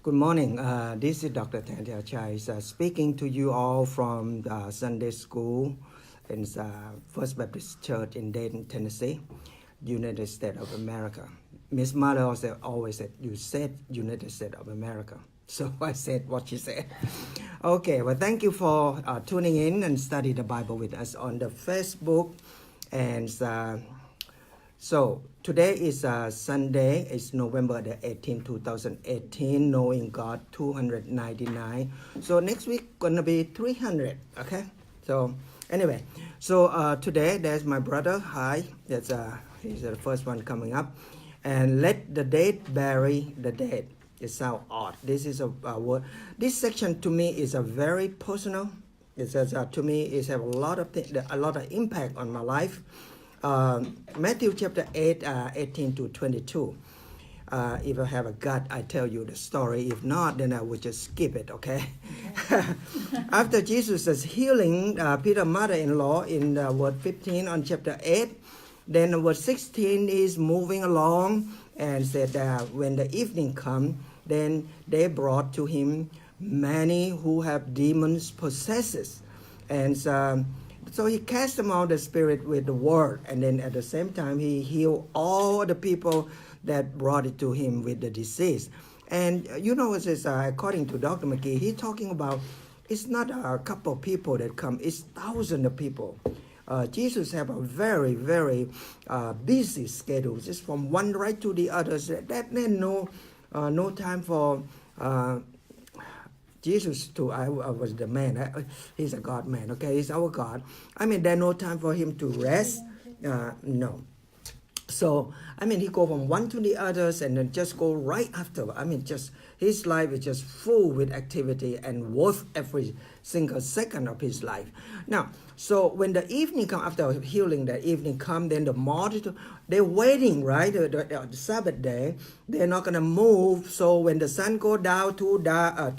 Good morning. This is Dr. Tantia Chai speaking to you all from Sunday School in First Baptist Church in Dayton, Tennessee, United States of America. Miss Mother also always said, you said United States of America. So I said what she said. Okay, well, thank you for tuning in and study the Bible with us on the Facebook. And so today is Sunday. It's November the 18th, 2018. Knowing God 299. So next week gonna be 300. Okay. So anyway, so today there's my brother. Hi. That's he's the first one coming up. And let the dead bury the dead. It sounds odd. This is a word. This section to me is a very personal. It says to me it has a lot of impact on my life. Matthew chapter 8, 18 to 22. If I have a gut, I tell you the story. If not, then I would just skip it, okay? After Jesus is healing Peter's mother-in-law in word 15 on chapter 8, then word 16 is moving along and said when the evening come, then they brought to him many who have demons possessed. And so he cast them out the spirit with the word, and then at the same time he healed all the people that brought it to him with the disease. And you know, it says, according to Dr. McGee, he's talking about it's not a couple of people that come, it's thousands of people. Jesus have a very, very busy schedule, just from one right to the other. So that no time for Jesus too. I was the man. He's a God man. Okay, he's our God. I mean, there's no time for him to rest. No. So I mean, he go from one to the others and then just go right after. I mean, just his life is just full with activity and worth every single second of his life. Now, so when the evening come, after healing, the evening come, then the multitude, they're waiting, right? The Sabbath day, they're not gonna move. So when the sun go down, down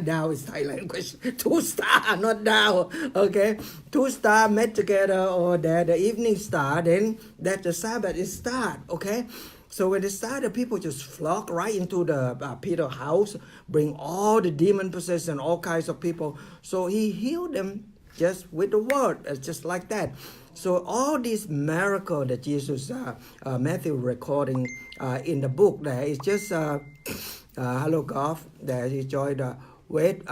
down is Thai language, two star, not down, okay? Two star met together, or the evening star, then that the Sabbath is start, okay? So when they start, the people just flock right into the Peter's house, bring all the demon possessed and all kinds of people. So he healed them just with the word, just like that. So all these miracles that Jesus, Matthew recording in the book there is just, hello Goff, that he joined with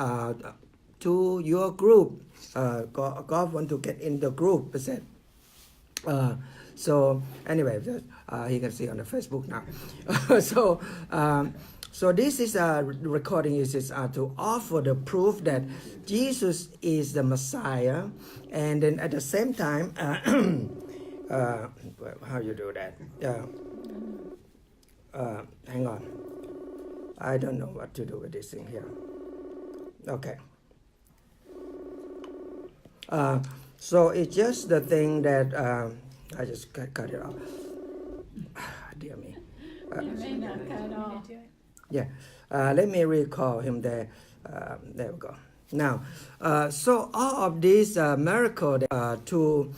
to your group. Goff want to get in the group, I said. So anyway, he can see on the Facebook now. So this is a recording is to offer the proof that Jesus is the Messiah, and then at the same time, how you do that? Hang on, I don't know what to do with this thing here. Okay. So it's just the thing that I just cut it off. Dear me. You may not cut off. Yeah, let me recall him there. There we go. Now, so all of these miracles to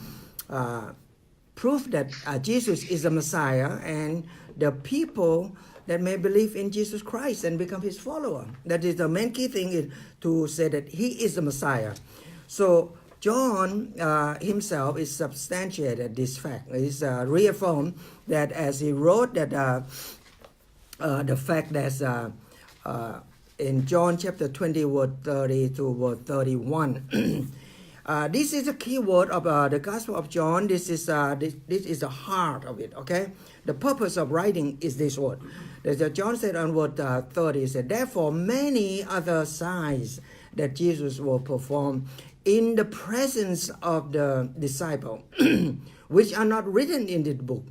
prove that Jesus is the Messiah, and the people that may believe in Jesus Christ and become his follower. That is the main key thing, is to say that he is the Messiah. So John himself is substantiated this fact. He's reaffirmed that as he wrote that the fact that in John chapter 20, word 30 to word 31, this is the key word of the Gospel of John. This is the heart of it. Okay, the purpose of writing is this word. John said on word 30, he said, therefore many other signs that Jesus will perform in the presence of the disciple, which are not written in this book.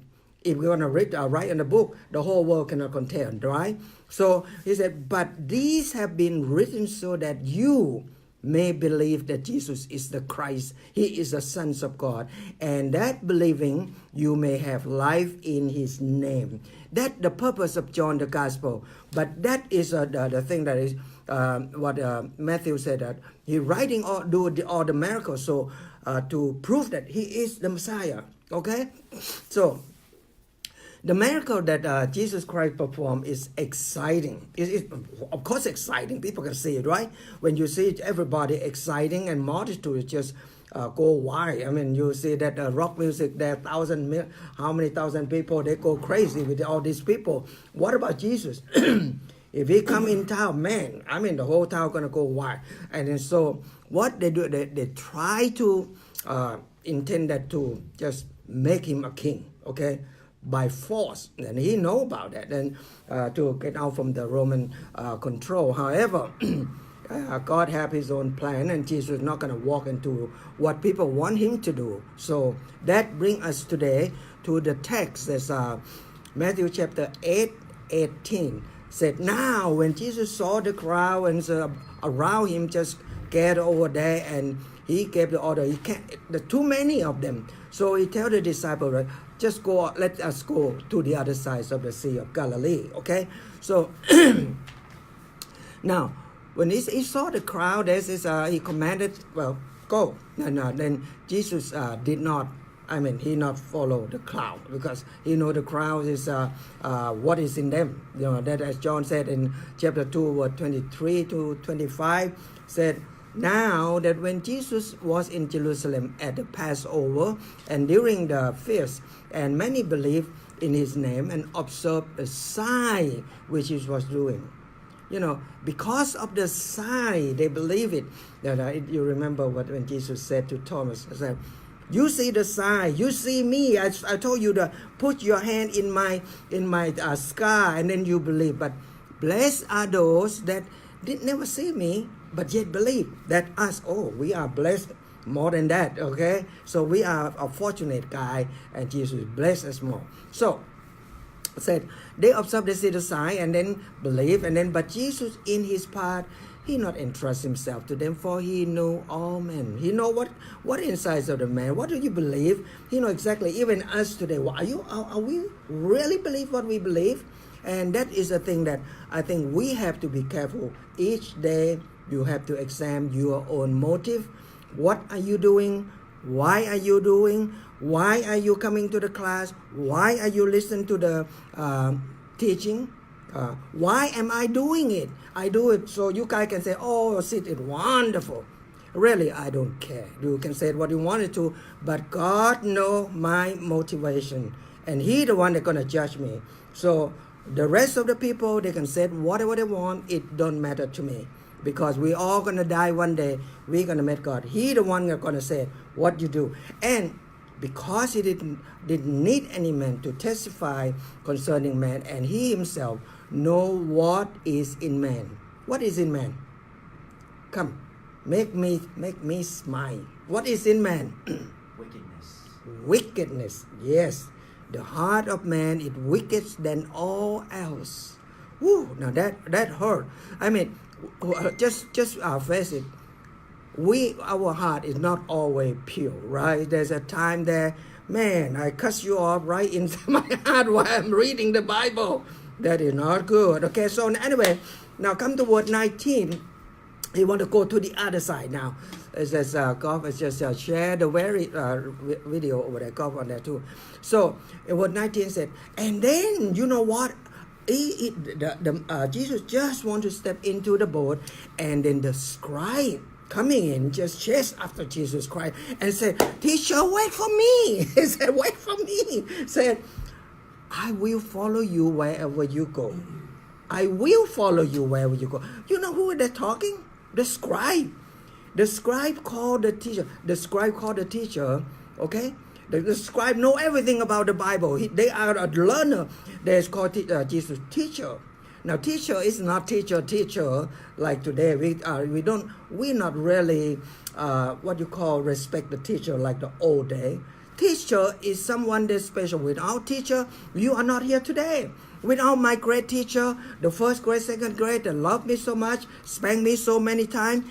If we're going to write in the book, the whole world cannot contain, right? So he said, but these have been written so that you may believe that Jesus is the Christ. He is the Son of God. And that believing, you may have life in his name. That's the purpose of John the Gospel. But that is the thing that is what Matthew said, that he writing all the miracles, so to prove that he is the Messiah. Okay? So The miracle that Jesus Christ performed is exciting. It's of course exciting. People can see it, right? When you see it, everybody exciting and multitude just go wild. I mean, you see that rock music, there how many thousand people, they go crazy with all these people. What about Jesus? If he come in town, man, I mean, the whole town gonna go wild. And then so what they do, they try to intend that to just make him a king, okay, by force. And he know about that, and to get out from the Roman control. However, God have his own plan, and Jesus is not going to walk into what people want him to do. So that brings us today to the text that's Matthew chapter 8:18. Said, now when Jesus saw the crowd and around him just gathered over there, and he gave the order, there's too many of them. So he tell the disciples, just go, let us go to the other side of the Sea of Galilee. Okay, so now when he saw the crowd, he commanded, well, go. No, then Jesus did not. I mean, he not follow the crowd, because he know the crowd is what is in them. You know that, as John said in chapter 2, verse 23 to 25, said, now that when Jesus was in Jerusalem at the Passover and during the feast, and many believed in his name and observed the sign which he was doing. You know, because of the sign, they believe it. That you remember what when Jesus said to Thomas, he said, you see the sign, you see me. I told you to put your hand in my scar, and then you believe. But blessed are those that did never see me, but yet believe. That us, we are blessed more than that. Okay, so we are a fortunate guy, and Jesus bless us more. So said they observe, they see the sign, and then believe, and then but Jesus in his part, he not entrust himself to them, for he knew all men. He know what inside of the man. What do you believe? He know exactly. Even us today, are we really believe what we believe? And that is a thing that I think we have to be careful. Each day you have to examine your own motive. What are you doing? Why are you doing? Why are you coming to the class? Why are you listening to the teaching? Why am I doing it? I do it so you guys can say, Sid, it's wonderful. Really, I don't care. You can say what you wanted to, but God knows my motivation, and he the one that's going to judge me. So the rest of the people, they can say whatever they want. It don't matter to me, because we all going to die one day. We're going to meet God. He the one that's going to say what you do. And because he didn't need any man to testify concerning man, and he himself know what is in man. What is in man? Come, make me smile. What is in man? Wickedness. Yes, the heart of man is wicked than all else. Woo! Now that hurt. I mean, just face it. Our heart is not always pure, right? There's a time there, man, I cuss you off right into my heart while I'm reading the Bible. That is not good. Okay, so anyway, now come to word 19. You want to go to the other side now. It says, God has just shared the very video over there, God on there too. So, in word 19 said, and then, you know what? Jesus just want to step into the boat, and then the scribe coming in just chased after Jesus Christ and said, teacher, wait for me. He said, wait for me. Said, I will follow you wherever you go. I will follow you wherever you go. You know who they're talking? The scribe. The scribe called the teacher. The scribe called the teacher, okay? The scribe know everything about the Bible. They are a learner. They called Jesus teacher. Now, teacher is not teacher like today. We're not really what you call respect the teacher like the old day. Teacher is someone that's special. Without teacher, you are not here today. Without my great teacher, the first grade, second grade, that loved me so much, spanked me so many times,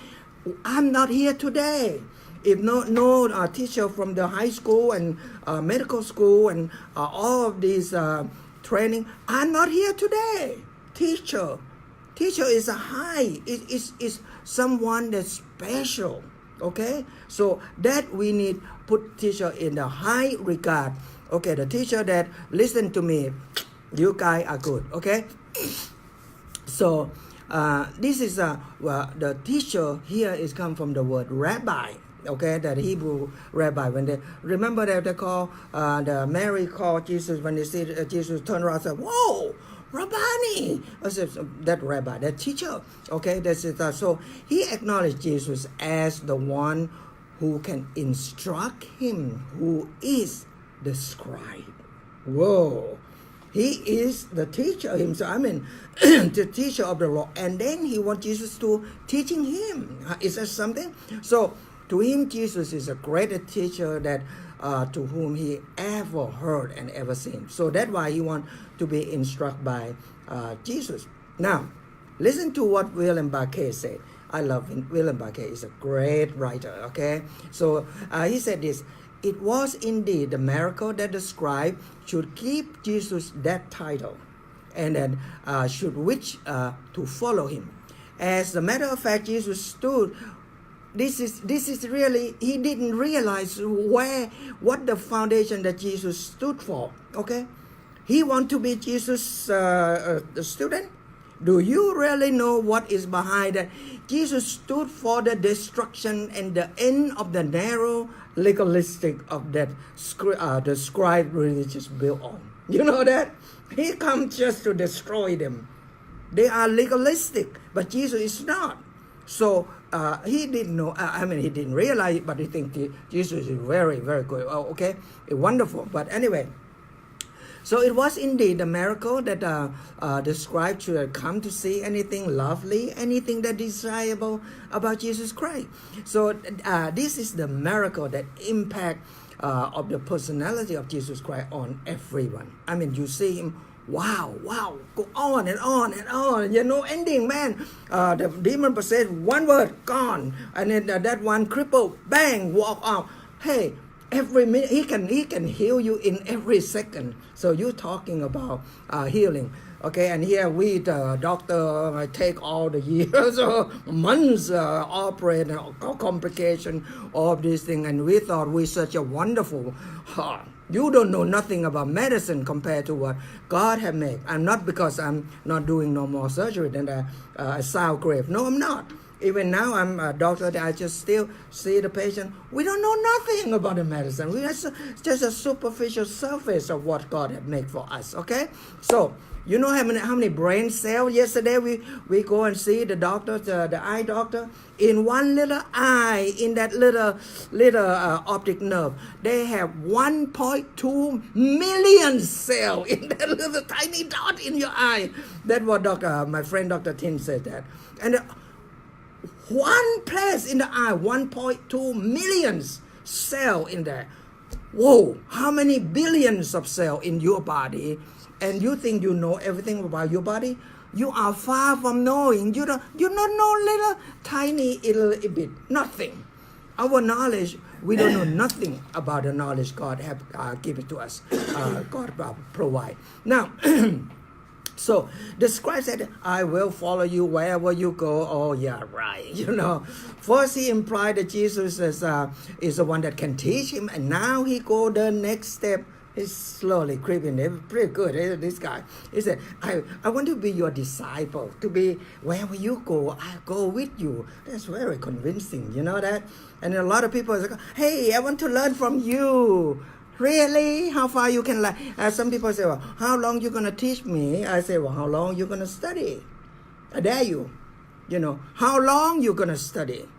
I'm not here today. If no teacher from the high school and medical school and all of these training, I'm not here today. Teacher is a high. Is someone that's special. Okay, so that we need put teacher in the high regard. Okay, the teacher that listen to me, you guys are good. Okay, so this is well, the teacher here is come from the word rabbi. Okay, that Hebrew rabbi. When they remember that they call the Mary called Jesus when they see Jesus turn around and say, "Whoa, Rabbani!" I said, that rabbi, that teacher. Okay, that's it. So he acknowledged Jesus as the one who can instruct him, who is the scribe. Whoa. He is the teacher himself. I mean, the teacher of the law. And then he wants Jesus to teaching him. Is that something? So to him, Jesus is a greater teacher that to whom he ever heard and ever seen. So that's why he wants to be instructed by Jesus. Now, listen to what William Barclay said. I love William Barclay. He's a great writer. Okay, so he said this. It was indeed the miracle that the scribe should give Jesus that title and then should wish to follow him. As a matter of fact, Jesus stood. This is really, he didn't realize what the foundation that Jesus stood for. Okay, he want to be Jesus' student. Do you really know what is behind that? Jesus stood for the destruction and the end of the narrow legalistic of that the scribe religious built on. You know that? He comes just to destroy them. They are legalistic, but Jesus is not. So he didn't know, he didn't realize it, but he thinks Jesus is very, very good. Oh, okay, wonderful. But anyway, so it was indeed a miracle that the scribe should have come to see anything lovely, anything that desirable about Jesus Christ. So this is the miracle that impact of the personality of Jesus Christ on everyone. I mean, you see him, wow, go on and on and on. You know, ending, man. The demon possessed, one word, gone. And then that one cripple, bang, walk out. Hey, every minute he can heal you in every second. So you're talking about healing. Okay, and here we, the doctor, take all the years or months operate and complication of this thing, and we thought we're such a wonderful. You don't know nothing about medicine compared to what God has made. I'm not, because I'm not doing no more surgery than a sound grave. No, I'm not. Even now, I'm a doctor that I just still see the patient. We don't know nothing about the medicine. We just a superficial surface of what God had made for us. Okay, so you know how many brain cells? Yesterday we go and see the doctor, the eye doctor. In one little eye, in that little optic nerve, they have 1.2 million cells in that little tiny dot in your eye. That's what my friend Dr. Tin said that. And one place in the eye, 1.2 million cells in there. Whoa, how many billions of cells in your body? And you think you know everything about your body? You are far from knowing. You don't know little tiny little bit, nothing. Our knowledge, we don't know nothing about the knowledge God have given to us. God provide. Now, so the scribe said, I will follow you wherever you go. Oh, yeah, right. You know, first he implied that Jesus is the one that can teach him. And now he go the next step. He's slowly creeping. Pretty good, this guy. He said, I want to be your disciple. To be wherever you go, I'll go with you. That's very convincing. You know that? And a lot of people say, hey, I want to learn from you. Really? How far you can learn? Some people say, well, how long you going to teach me? I say, well, how long you going to study? I dare you. You know, how long you going to study?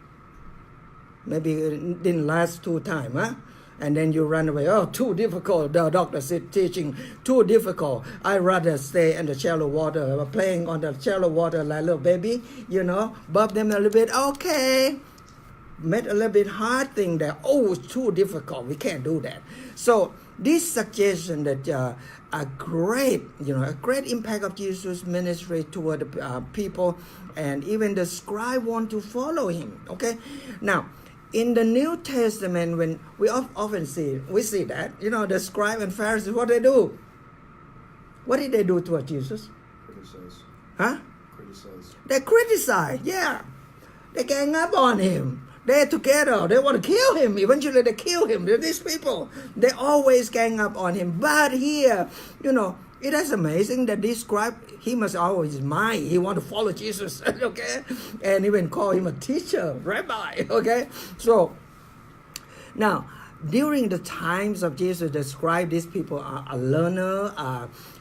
Maybe it didn't last 2 times, huh? And then you run away. Oh, too difficult. The doctor said teaching, too difficult. I'd rather stay in the shallow water, playing on the shallow water like a little baby, you know, bump them a little bit. Okay. Made a little bit hard thing that, oh, it's too difficult. We can't do that. So this suggestion that a great impact of Jesus' ministry toward the people, and even the scribe want to follow him. Okay. Now, in the New Testament, when we often see that, you know, the scribe and Pharisees, what they do? What did they do to Jesus? Criticize. Huh? Criticize. They criticize, yeah. They gang up on him. they're together. They want to kill him. Eventually they kill him. These people, they always gang up on him. But here, it is amazing that this scribe, he must always mind. He want to follow Jesus, okay? And even call him a teacher, rabbi, okay? So, now, during the times of Jesus, the scribe, these people are a learner,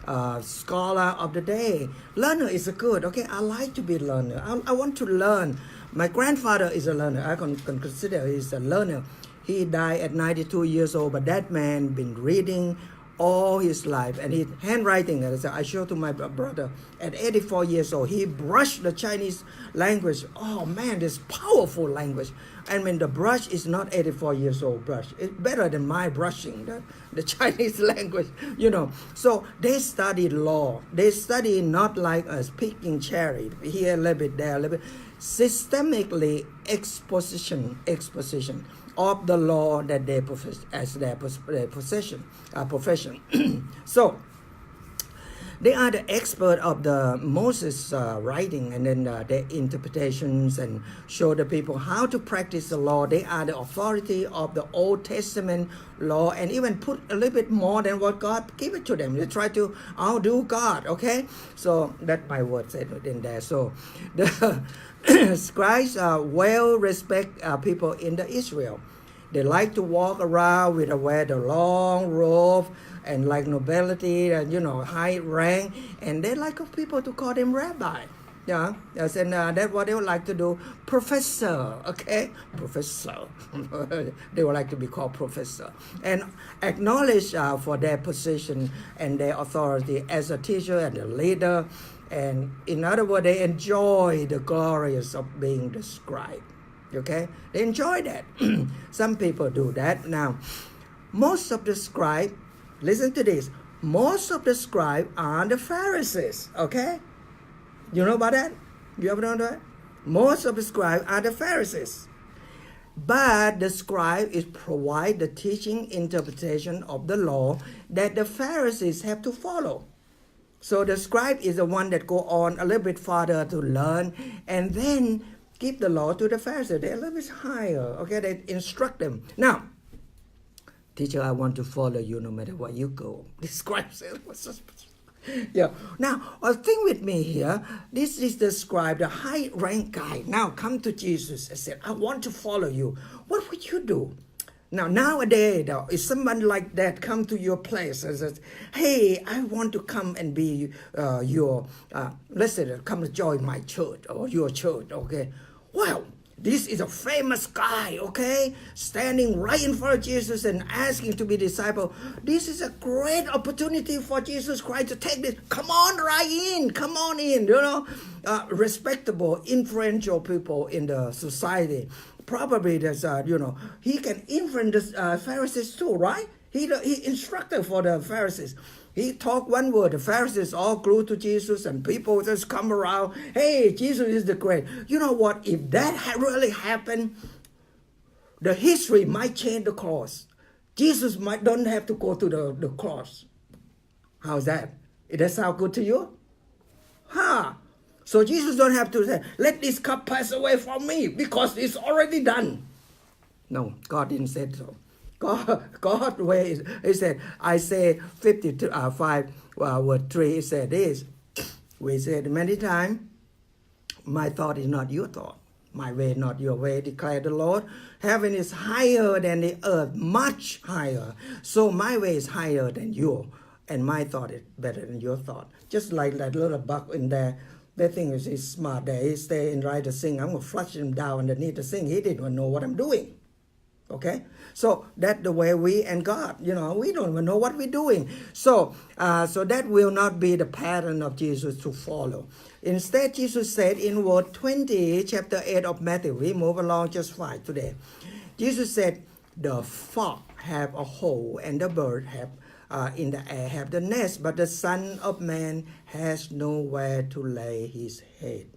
a scholar of the day. Learner is good, okay? I like to be a learner. I want to learn. My grandfather is a learner. I can consider he's a learner. He died at 92 years old, but that man been reading all his life, and his handwriting, as I showed to my brother, at 84 years old, he brushed the Chinese language. Oh man, this powerful language. I mean, the brush is not 84 years old brush. It's better than my brushing the Chinese language, So they studied law. They study not like us, picking cherry, here a little bit, there a little bit. Systemically exposition of the law that they profess as their profession. So they are the expert of the Moses writing, and then their interpretations, and show the people how to practice the law. They are the authority of the Old Testament law, and even put a little bit more than what God gave it to them. They try to outdo God, okay? So that's my word said in there. So the scribes are well-respected people in the Israel. They like to walk around with wear the long robe and like nobility and high rank, and they like people to call them rabbi. Yeah, yes, and that's what they would like to do. Professor, okay, professor. They would like to be called professor and acknowledged for their position and their authority as a teacher and a leader. And in other words, they enjoy the glories of being the scribe. Okay, they enjoy that. Some people do that. Now, most of the scribe, listen to this. Most of the scribe are the Pharisees. Okay, you know about that? You ever know that? Most of the scribe are the Pharisees. But the scribe is provide the teaching interpretation of the law that the Pharisees have to follow. So the scribe is the one that go on a little bit farther to learn, and then give the law to the Pharisees. They're a little bit higher. Okay, they instruct them. Now, teacher, I want to follow you no matter where you go. The scribe says, yeah. Now, think with me here. This is the scribe, the high rank guy. Now come to Jesus and said, I want to follow you. What would you do? Now, nowadays, though, if someone like that come to your place and says, hey, I want to come and be let's say, come to join my church or your church, okay? Well, this is a famous guy, okay? Standing right in front of Jesus and asking to be disciple. This is a great opportunity for Jesus Christ to take this. Come on right in, come on in, respectable, influential people in the society. Probably there's, he can influence the Pharisees too, right? He instructed for the Pharisees. He talked one word. The Pharisees all glued to Jesus, and people just come around. Hey, Jesus is the great. You know what? If that really happened, the history might change the cross. Jesus don't have to go to the cross. How's that? Does that sound good to you? So Jesus don't have to say, let this cup pass away from me because it's already done. No, God didn't say so. God way he said, I say 55 word 3, he said this. We said many times, my thought is not your thought. My way not your way, declared the Lord. Heaven is higher than the earth, much higher. So my way is higher than yours, and my thought is better than your thought. Just like that little bug in there. They think he's smart there. He stay and try to sing. I'm going to flush him down underneath the sing. He didn't know what I'm doing. Okay? So that's the way we and God, we don't even know what we're doing. So that will not be the pattern of Jesus to follow. Instead, Jesus said in word 20, chapter 8 of Matthew, we move along just fine today. Jesus said, the fox have a hole and the bird have in the air have the nest, but the Son of Man has nowhere to lay his head.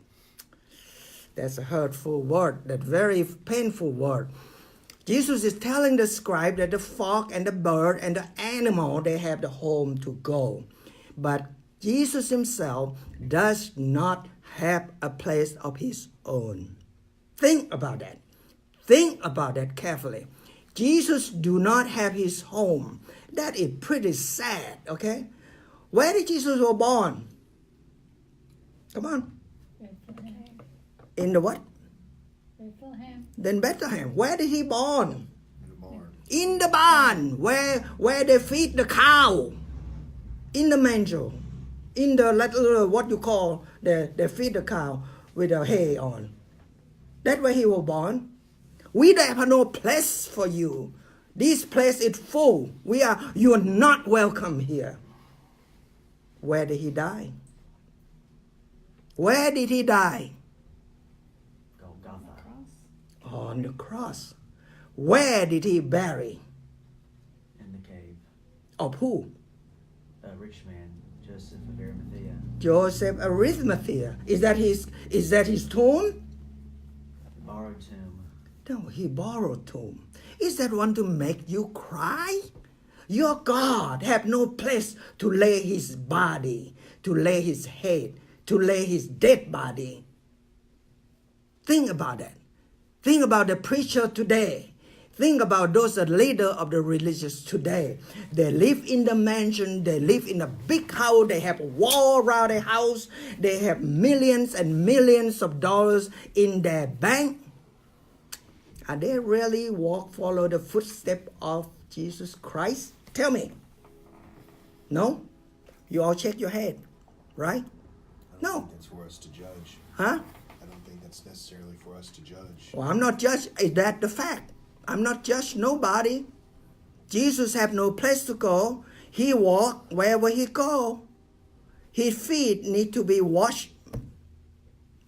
That's a hurtful word, that very painful word. Jesus is telling the scribe that the fox and the bird and the animal, they have the home to go. But Jesus himself does not have a place of his own. Think about that. Think about that carefully. Jesus do not have his home. That is pretty sad, okay? Where did Jesus was born? Come on. Bethlehem. In the what? Bethlehem. Then Bethlehem. Where did he born? In the barn. In the barn, where they feed the cow. In the manger. In the little, what you call, they feed the cow with a hay on. That's where he was born. We have no place for you. This place is full. You are not welcome here. Where did he die? Where did he die? Golgotha. On the cross. Where did he bury? In the cave. Of who? A rich man, Joseph of Arimathea. Joseph Arimathea. Is that his tomb? Borrowed tomb. No, he borrowed tomb. Is that one to make you cry? Your God have no place to lay his body, to lay his head, to lay his dead body. Think about that. Think about the preacher today. Think about those leaders of the religious today. They live in the mansion. They live in a big house. They have a wall around their house. They have millions and millions of dollars in their bank. Are they really follow the footsteps of Jesus Christ? Tell me. No? You all shake your head, right? I don't No. think that's for us to judge. Huh? I don't think that's necessarily for us to judge. Well, I'm not judge. Is that the fact? I'm not judge nobody. Jesus have no place to go. He walk wherever he go. His feet need to be washed.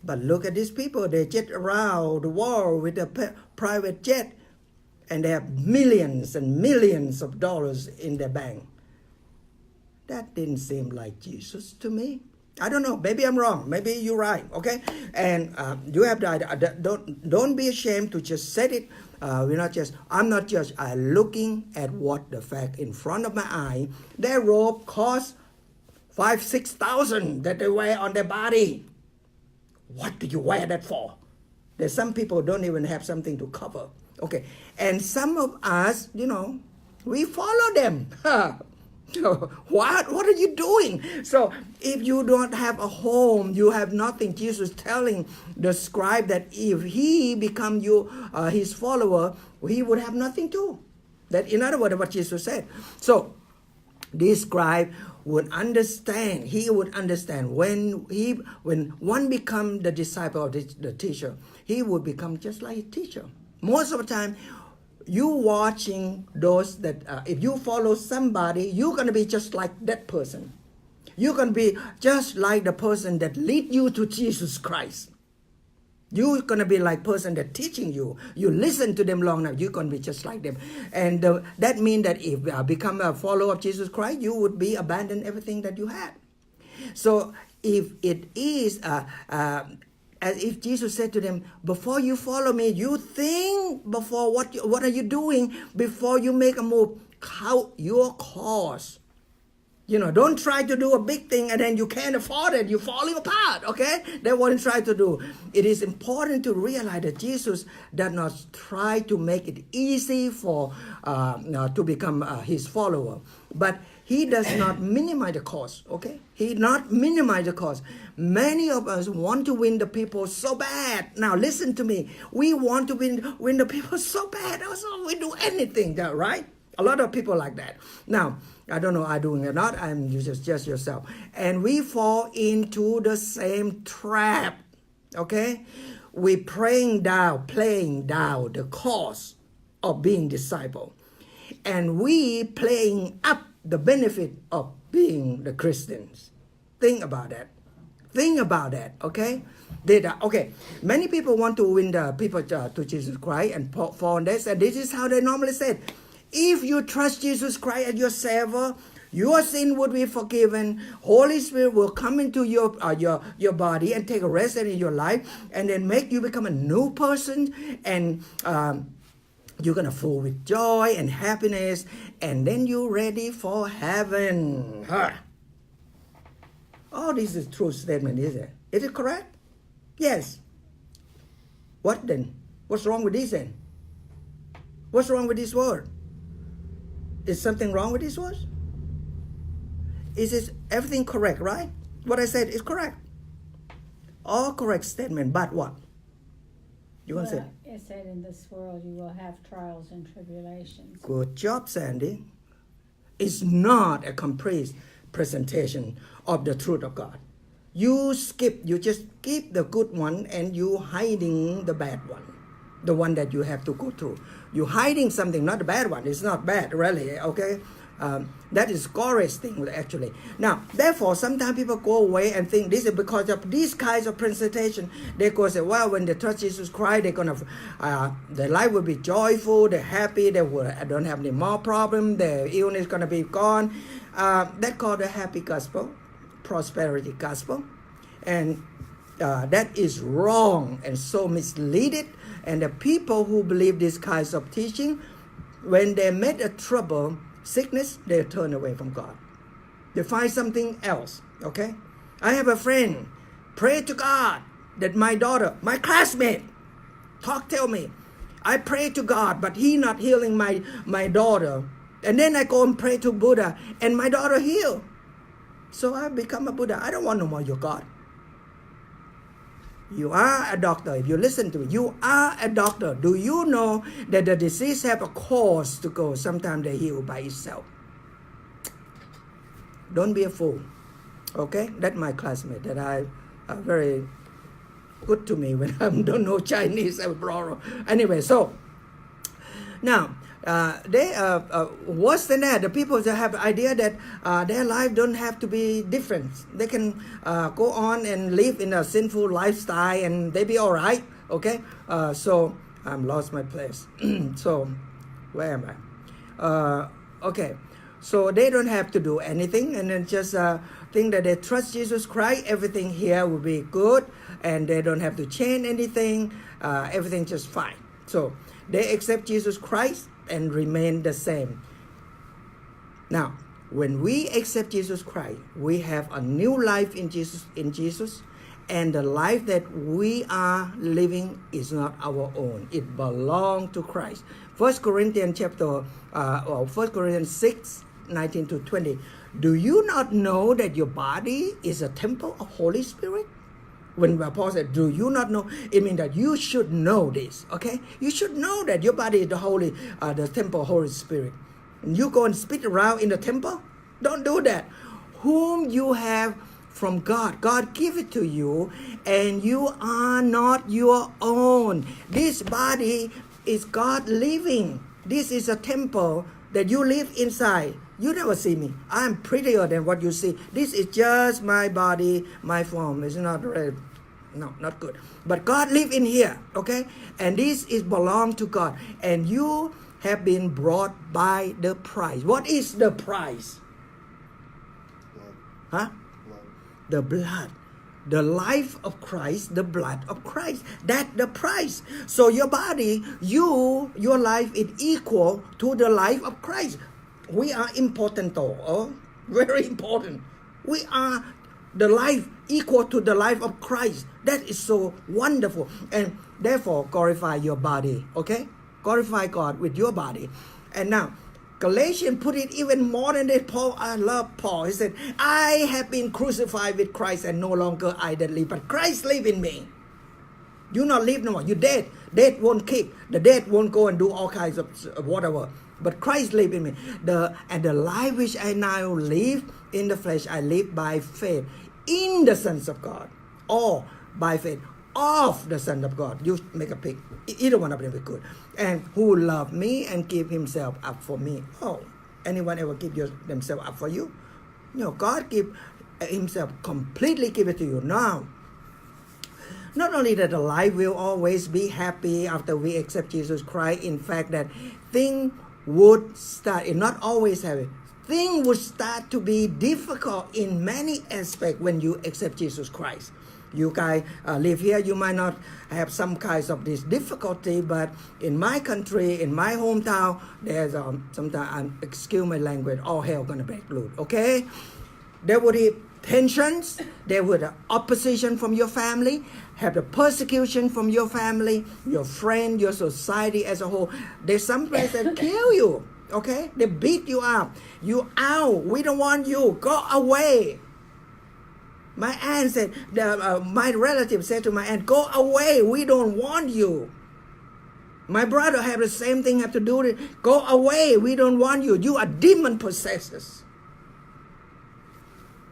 But look at these people. They jet around the world with a private jet. And they have millions and millions of dollars in their bank. That didn't seem like Jesus to me. I don't know. Maybe I'm wrong. Maybe you're right. Okay, and you have the don't be ashamed to just say it. I'm not just. I'm looking at what the fact in front of my eye. Their robe cost $5,000-$6,000 that they wear on their body. What do you wear that for? There's some people don't even have something to cover. Okay, and some of us, we follow them. What are you doing? So if you don't have a home, you have nothing. Jesus telling the scribe that if he become his follower, he would have nothing too. That, in other words, what Jesus said. So this scribe would understand. He would understand when one become the disciple of the teacher, he would become just like a teacher. Most of the time, you watching those that if you follow somebody, you're going to be just like that person. You're going to be just like the person that lead you to Jesus Christ. You're going to be like person that teaching you. You listen to them long enough, you're going to be just like them. And that means that if you become a follower of Jesus Christ, you would be abandon everything that you had. So if it is as if Jesus said to them, before you follow me, you think before what are you doing before you make a move? Count your cost. Don't try to do a big thing and then you can't afford it. You're falling apart, okay? That's what he tried to do. It is important to realize that Jesus does not try to make it easy to become his follower. But he does not minimize the cost, okay? He not minimize the cost. Many of us want to win the people so bad. Now listen to me. We want to win the people so bad. Also, we do anything, right? A lot of people like that. Now, I don't know, I'm doing it or not. I'm just yourself. And we fall into the same trap, okay? We playing down the cost of being disciple. And we playing up the benefit of being the Christians. Think about that, okay? Okay, many people want to win the people to Jesus Christ, and Paul and they said, this is how they normally said. If you trust Jesus Christ as your Savior, your sin would be forgiven. Holy Spirit will come into your body and take a rest in your life, and then make you become a new person, and you're going to flow with joy and happiness, and then you're ready for heaven. Oh, this is a true statement, is it? Is it correct? Yes. What then? What's wrong with this then? What's wrong with this word? Is something wrong with this word? Is everything correct, right? What I said is correct. All correct statement, but what? You want to say? Well, it said in this world you will have trials and tribulations. Good job, Sandy. It's not a complete presentation of the truth of God. You just skip the good one and you hiding the bad one. The one that you have to go through. You're hiding something, not the bad one. It's not bad, really, okay? That is glorious thing, actually. Now, therefore, sometimes people go away and think this is because of these kinds of presentation. They go say, well, when they trust Jesus Christ, they're gonna, their life will be joyful, they're happy, they don't have any more problem, their illness is gonna be gone. That's called the happy gospel, prosperity gospel, and that is wrong and so misleaded. And the people who believe these kinds of teaching, when they met a trouble, sickness, they turn away from God. They find something else, okay? I have a friend, pray to God that my daughter, my classmate, tell me, I pray to God, but he not healing my daughter. And then I go and pray to Buddha, and my daughter healed. So I become a Buddha. I don't want no more your God. You are a doctor. If you listen to me, you are a doctor. Do you know that the disease have a cause to go? Sometimes they heal by itself. Don't be a fool. Okay? That's my classmate that I are very good to me when I don't know Chinese. I borrow. Anyway, so now worse than that, the people that have the idea that their life don't have to be different. They can go on and live in a sinful lifestyle and they be all right. Okay, so I'm lost my place. So where am I? Okay, so they don't have to do anything and then just think that they trust Jesus Christ. Everything here will be good and they don't have to change anything. Everything just fine. So they accept Jesus Christ and remain the same. Now, when we accept Jesus Christ, we have a new life in Jesus, and the life that we are living is not our own. It belongs to Christ. 1 Corinthians 6, 19 to 20. Do you not know that your body is a temple of Holy Spirit? When Paul said, do you not know? It means that you should know this, okay? You should know that your body is the temple of Holy Spirit. And you go and spit around in the temple? Don't do that. Whom you have from God. God give it to you, and you are not your own. This body is God living. This is a temple that you live inside. You never see me. I'm prettier than what you see. This is just my body, my form. It's not really, no, not good. But God live in here, okay? And this is belong to God. And you have been brought by the price. What is the price? Blood. Huh? Blood. The blood. The life of Christ, the blood of Christ. That's the price. So your body, your life is equal to the life of Christ. We are important though, oh, very important. We are the life equal to the life of Christ. That is so wonderful. And therefore, glorify your body, okay? Glorify God with your body. And now, Galatians put it even more than that. Paul, I love Paul. He said, I have been crucified with Christ and no longer I that live, but Christ live in me. You not live no more. You're dead. Dead won't kick. The dead won't go and do all kinds of whatever. But Christ live in me. And the life which I now live in the flesh, I live by faith in the sons of God. Or by faith of the Son of God. You make a pick. Either one of them is good. And who love me and give himself up for me. Oh, anyone ever give themselves up for you? No, God give himself, completely give it to you. Now, not only that the life will always be happy after we accept Jesus Christ, in fact that thing would start, it not always happy, thing would start to be difficult in many aspects when you accept Jesus Christ. You guys live here, you might not have some kinds of this difficulty, but in my country, in my hometown, there's sometimes, excuse my language, all hell gonna break loose, okay? There would be tensions, they would have opposition from your family, have the persecution from your family, your friend, your society as a whole. There's some place that kill you, okay? They beat you up. You out. We don't want you. Go away. My aunt said, my relative said to my aunt, go away. We don't want you. My brother have the same thing, have to do it. Go away. We don't want you. You are demon possessors.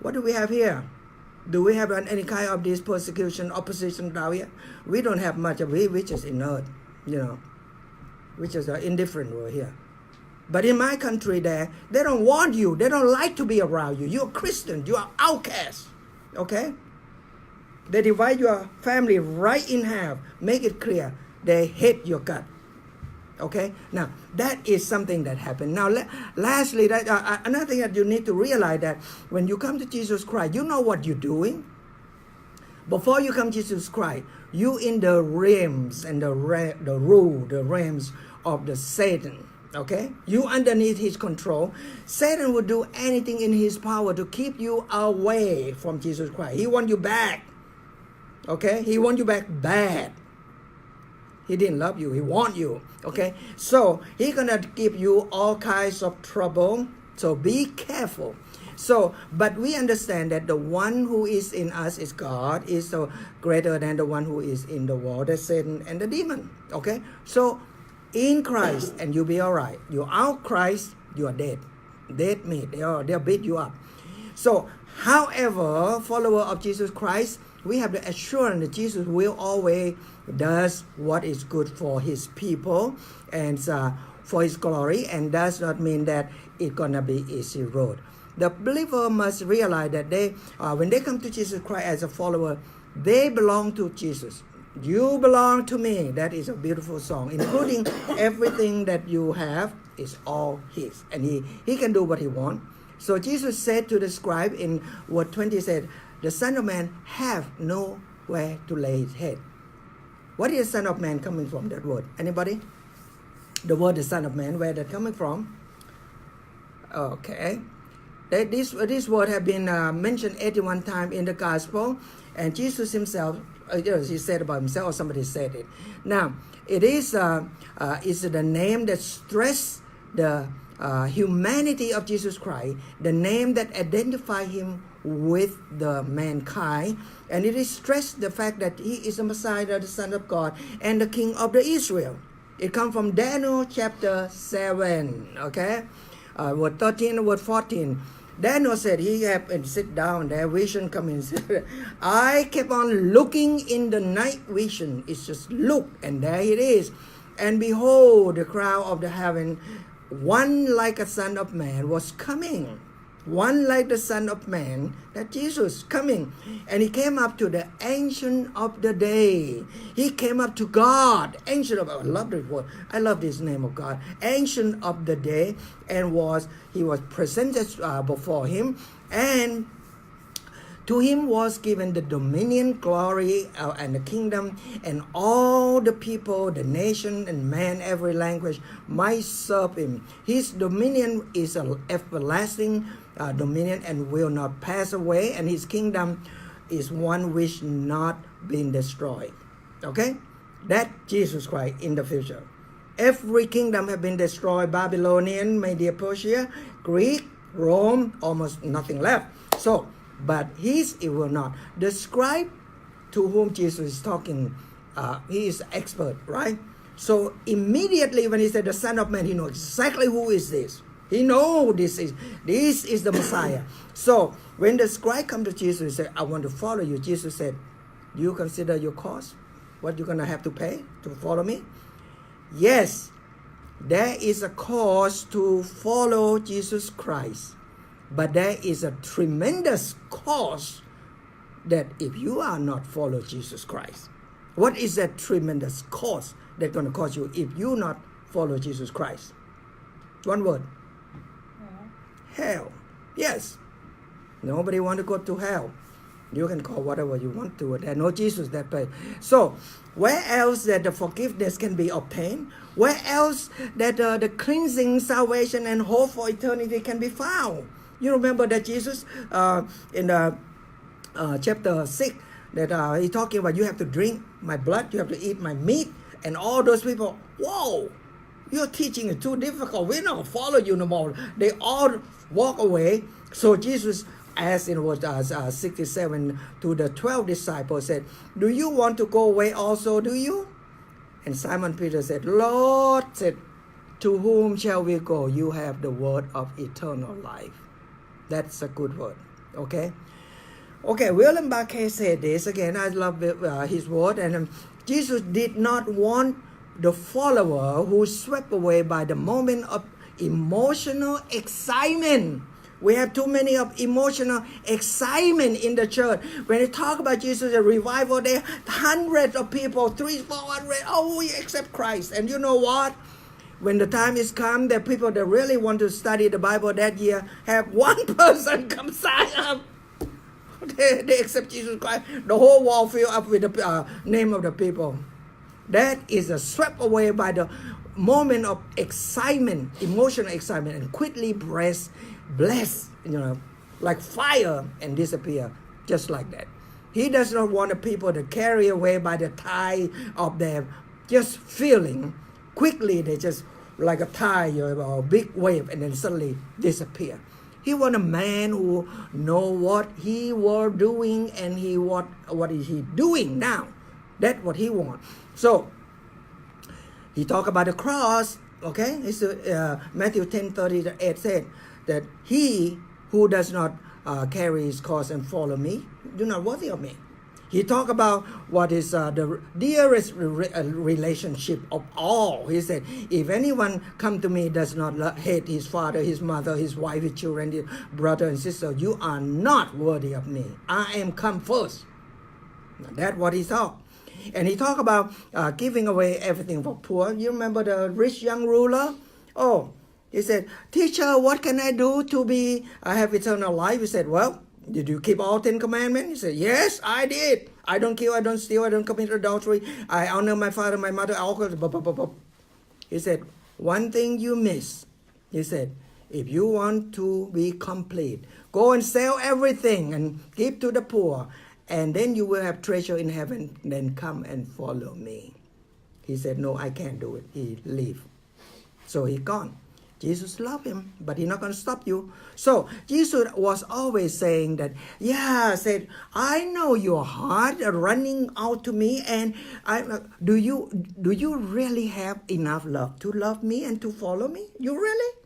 What do we have here? Do we have any kind of this persecution, opposition down here? We don't have much of it. We just inert, we just are indifferent over here. But in my country there, they don't want you. They don't like to be around you. You're a Christian. You are outcast. Okay? They divide your family right in half. Make it clear. They hate your gut. Okay? Now, that is something that happened. Now, lastly, another thing that you need to realize that when you come to Jesus Christ, you know what you're doing. Before you come to Jesus Christ, you in the realms and the realms of the Satan. Okay? You underneath his control. Satan will do anything in his power to keep you away from Jesus Christ. He wants you back. Okay? He wants you back bad. He didn't love you. He wants you. Okay? So, he's going to give you all kinds of trouble. So, be careful. So, but we understand that the one who is in us is God, is greater than the one who is in the world, that's Satan and the demon. Okay? So, in Christ, and you'll be all right. You're out Christ, you are dead. Dead meat. They'll beat you up. So, however, follower of Jesus Christ, we have the assurance that Jesus will always does what is good for his people and for his glory, and does not mean that it's gonna be easy road. The believer must realize that they, when they come to Jesus Christ as a follower, they belong to Jesus. You belong to me. That is a beautiful song, including everything that you have is all his, and he can do what he wants. So Jesus said to the scribe in verse 20, said, the Son of Man have nowhere to lay his head. What is the Son of Man coming from, that word? Anybody? The word the Son of Man, where that coming from? Okay. This word have been mentioned 81 times in the gospel, and Jesus himself, he said about himself, or somebody said it. Now, it is the name that stress the humanity of Jesus Christ, the name that identify him with the mankind, and it is stressed the fact that he is the Messiah, the Son of God, and the King of the Israel. It comes from Daniel chapter 7, okay? Word 13 and word 14. Daniel said he happened to sit down there, vision coming. I kept on looking in the night vision. It's just look, and there it is. And behold, the crowd of the heaven, one like a son of man was coming. One like the Son of Man, that Jesus coming. And he came up to the Ancient of the Day. He came up to God. Ancient of, I love this word. I love this name of God. Ancient of the Day. And he was presented before him. And to him was given the dominion, glory, and the kingdom, and all the people, the nation, and man, every language might serve him. His dominion is an everlasting dominion and will not pass away, and his kingdom is one which not been destroyed. Okay? That Jesus Christ in the future. Every kingdom have been destroyed. Babylonian, Media, Persia, Greek, Rome, almost nothing left. So, but his it will not. The scribe to whom Jesus is talking, he is expert, right? So immediately when he said the Son of Man, he knows exactly who is this. He knows this is the Messiah. So when the scribe come to Jesus and said, I want to follow you, Jesus said, do you consider your cost? What you're going to have to pay to follow me? Yes, there is a cost to follow Jesus Christ. But there is a tremendous cost that if you are not follow Jesus Christ. What is that tremendous cost that's going to cost you if you not follow Jesus Christ? One word. Hell. Yes. Nobody want to go to hell. You can call whatever you want to. There's no Jesus that way. So, where else that the forgiveness can be obtained? Where else that the cleansing, salvation, and hope for eternity can be found? You remember that Jesus in chapter 6 that he talking about you have to drink my blood, you have to eat my meat, and all those people, whoa, your teaching is too difficult. We're not going to follow you no more. They all walk away. So Jesus asked in verse 67 to the 12 disciples, said, do you want to go away also, do you? And Simon Peter said, Lord, said, to whom shall we go? You have the word of eternal life. That's a good word. Okay? Okay, William Barclay said this. Again, I love his word. And Jesus did not want the follower who swept away by the moment of emotional excitement. We have too many of emotional excitement in the church. When they talk about Jesus, a revival, there hundreds of people, 300, 400, oh, we accept Christ. And you know what? When the time is come, the people that really want to study the Bible that year have one person come sign up. They accept Jesus Christ. The whole wall fill up with the name of the people. That is swept away by the moment of excitement, emotional excitement, and quickly bless, like fire, and disappear, just like that. He does not want the people to carry away by the tide of their just feeling. Quickly, they just like a tide or a big wave, and then suddenly disappear. He want a man who know what he was doing and what is he doing now. That's what he want. So he talk about the cross. Okay, it's Matthew 10:38 said that he who does not carry his cross and follow me do not worthy of me. He talk about what is the dearest relationship of all. He said, if anyone come to me does not hate his father, his mother, his wife, his children, his brother and sister, you are not worthy of me. I am come first. That's what he talk. And he talk about giving away everything for poor. You remember the rich young ruler? Oh, he said, teacher, what can I do to have eternal life? He said, well, did you keep all 10 commandments? He said, yes, I did. I don't kill, I don't steal, I don't commit adultery. I honor my father, my mother. He said, one thing you miss. He said, if you want to be complete, go and sell everything and give to the poor, and then you will have treasure in heaven. Then come and follow me. He said, no, I can't do it. He leave. So he gone. Jesus loved him, but he's not going to stop you. So Jesus was always saying that, said, I know your heart running out to me, and do you really have enough love to love me and to follow me? You really?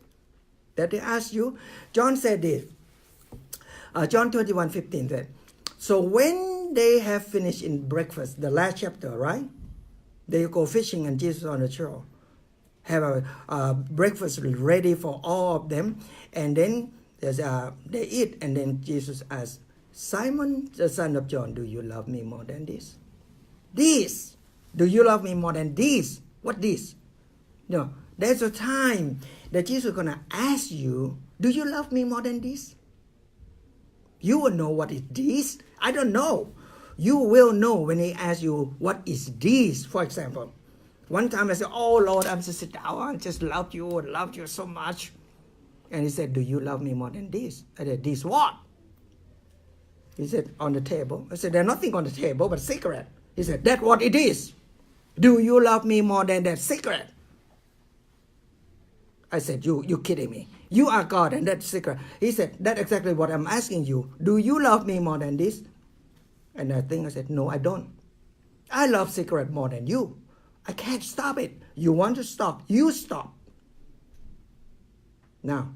That they ask you. John said this. John 21:15 said, so when they have finished in breakfast, the last chapter, right? They go fishing and Jesus on the shore. Have a breakfast ready for all of them, and then they eat, and then Jesus asked, Simon, the son of John, do you love me more than this? This, do you love me more than this? What this? No, there's a time that Jesus is going to ask you, do you love me more than this? You will know what is this. I don't know. You will know when he asks you, what is this, for example. One time I said, oh Lord, I'm just sit down. I just loved you so much. And he said, do you love me more than this? I said, this what? He said, on the table. I said, there's nothing on the table but cigarette. He said, that's what it is. Do you love me more than that cigarette? I said, you kidding me. You are God and that's cigarette. He said, that's exactly what I'm asking you. Do you love me more than this? And I said, no, I don't. I love cigarette more than you. I can't stop it. You want to stop, you stop. Now,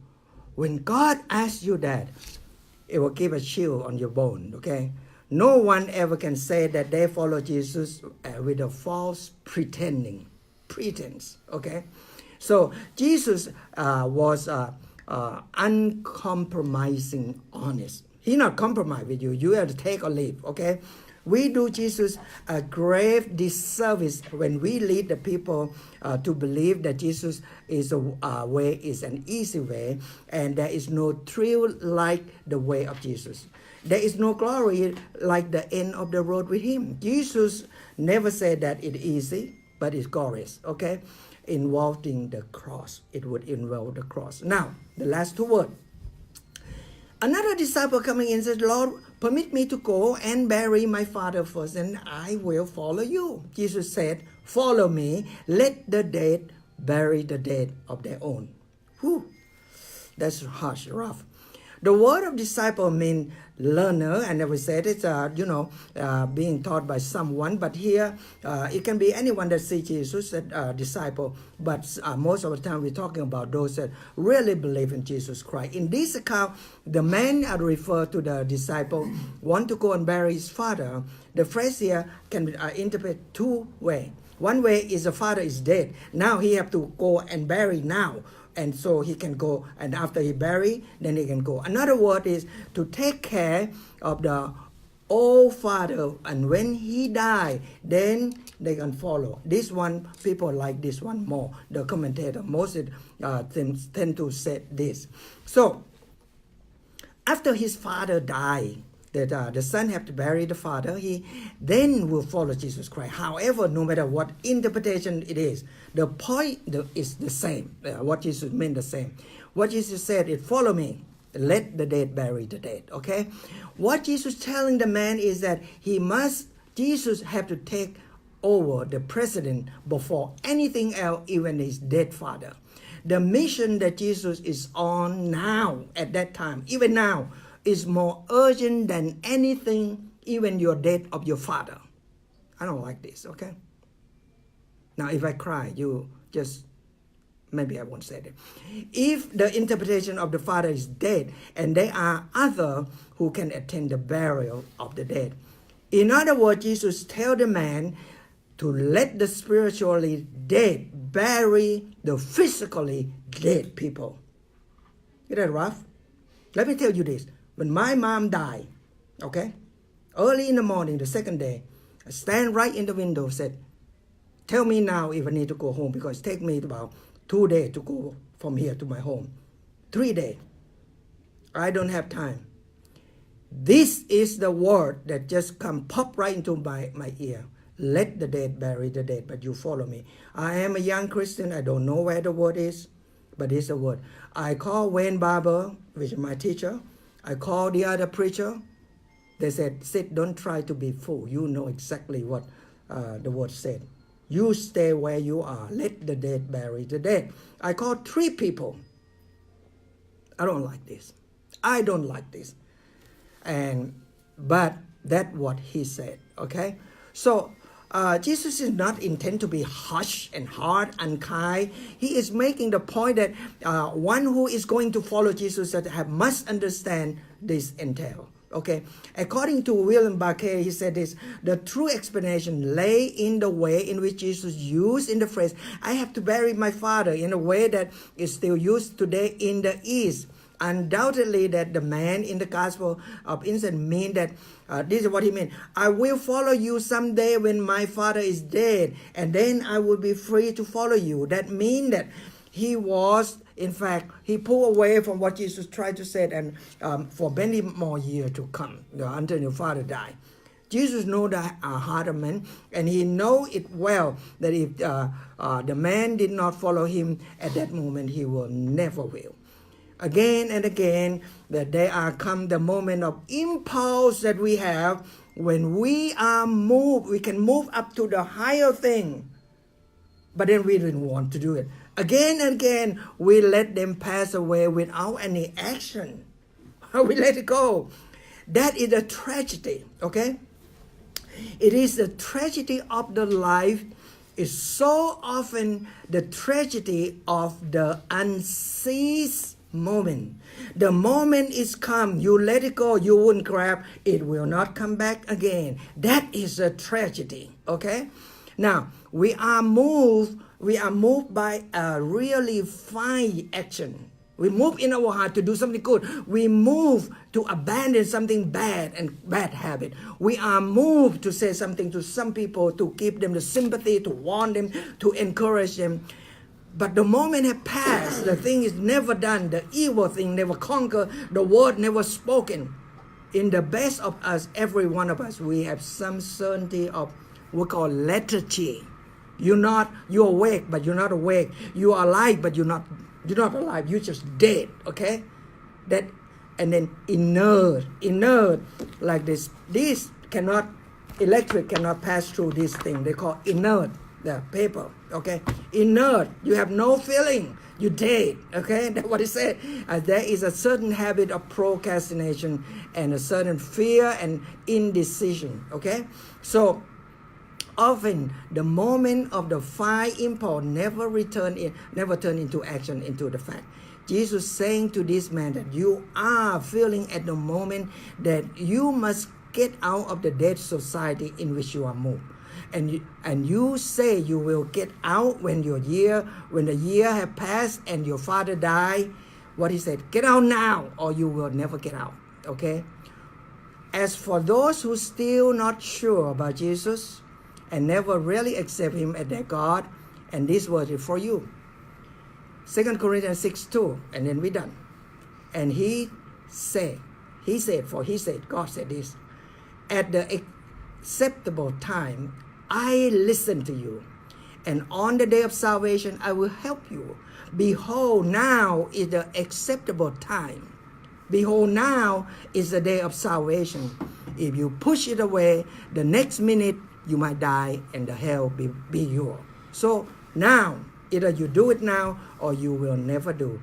when God asks you that, it will give a chill on your bone, okay? No one ever can say that they follow Jesus with a false pretense, okay? So Jesus was uncompromising honest. He not compromise with you. You have to take or leave, okay? We do Jesus a grave disservice when we lead the people to believe that Jesus is a way, is an easy way, and there is no thrill like the way of Jesus. There is no glory like the end of the road with him. Jesus never said that it's easy, but it's glorious, okay? Involving the cross. It would involve the cross. Now, the last two words. Another disciple coming in said, Lord, permit me to go and bury my father first, and I will follow you. Jesus said, follow me, let the dead bury the dead of their own. Whew. That's harsh, rough. The word of disciple means learner, and we said it's being taught by someone. But here it can be anyone that sees Jesus, disciple. But most of the time we're talking about those that really believe in Jesus Christ. In this account, the man referred to the disciple want to go and bury his father. The phrase here can be interpreted two ways. One way is the father is dead. Now he have to go and bury now. And so he can go, and after he bury, then he can go. Another word is to take care of the old father, and when he die, then they can follow. This one, people like this one more. The commentator, most tend to say this. So, after his father died, that the son have to bury the father, he then will follow Jesus Christ. However, no matter what interpretation it is, the point is the same. What Jesus meant the same. What Jesus said is, follow me, let the dead bury the dead. Okay? What Jesus telling the man is that Jesus have to take over the precedent before anything else, even his dead father. The mission that Jesus is on now, at that time, even now, is more urgent than anything, even your death of your father. I don't like this, okay? Now, if I cry, you just, maybe I won't say that. If the interpretation of the father is dead, and there are others who can attend the burial of the dead. In other words, Jesus tell the man to let the spiritually dead bury the physically dead people. Is that rough? Let me tell you this. When my mom died, okay, early in the morning, the second day, I stand right in the window and said, tell me now if I need to go home, because it takes me about 2 days to go from here to my home. 3 days. I don't have time. This is the word that just pop right into my ear. Let the dead bury the dead, but you follow me. I am a young Christian. I don't know where the word is, but it's the word. I call Wayne Barber, which is my teacher. I called the other preacher. They said, Sid, don't try to be fool. You know exactly what the word said. You stay where you are. Let the dead bury the dead. I called 3 people. I don't like this. I don't like this. But that's what he said, okay? So Jesus is not intended to be harsh and hard, unkind. He is making the point that one who is going to follow Jesus must understand this entail. Okay, according to William Barclay, he said this: the true explanation lay in the way in which Jesus used in the phrase, I have to bury my father, in a way that is still used today in the East. Undoubtedly that the man in the Gospel of Innocent mean that this is what he meant. I will follow you someday when my father is dead, and then I will be free to follow you. That means that he was, in fact, he pulled away from what Jesus tried to say, and for many more years to come, until your father died. Jesus knows the heart of man, and he know it well that if the man did not follow him at that moment, he will never will. Again and again, that there are come the moment of impulse that we have when we are moved. We can move up to the higher thing, but then we didn't want to do it. Again and again, we let them pass away without any action. We let it go. That is a tragedy, okay? It is the tragedy of the life. Is so often the tragedy of the unseized moment. The moment is come, you let it go, you wouldn't grab, it will not come back again. That is a tragedy, okay? Now, we are moved by a really fine action. We move in our heart to do something good. We move to abandon something bad and bad habit. We are moved to say something to some people, to give them the sympathy, to warn them, to encourage them. But the moment has passed, the thing is never done, the evil thing never conquered, the word never spoken. In the best of us, every one of us, we have some certainty of what we call lethargy. You're awake, but you're not awake. You are alive, but you're not alive. You're just dead, okay? That and then inert like this. This cannot, electric cannot pass through this thing. They call inert, the paper, okay? Inert, you have no feeling, you dead, okay? That's what it said. There is a certain habit of procrastination and a certain fear and indecision, okay? So often the moment of the fire impulse never turn into action, into the fact. Jesus saying to this man that you are feeling at the moment that you must get out of the dead society in which you are moved. And you say you will get out when the year have passed and your father died. What he said, get out now or you will never get out, okay? As for those who still not sure about Jesus and never really accept him as their God, and this word is for you. 2 Corinthians 6:2, and then we're done. And he said, God said this, at the acceptable time, I listen to you. And on the day of salvation, I will help you. Behold, now is the acceptable time. Behold, now is the day of salvation. If you push it away, the next minute you might die and the hell be yours. So now, either you do it now or you will never do.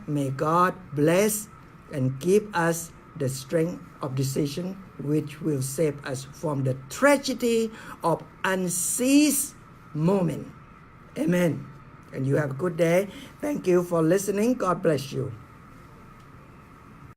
May God bless and give us the strength of decision which will save us from the tragedy of unseized moment. Amen. And you have a good day. Thank you for listening. God bless you.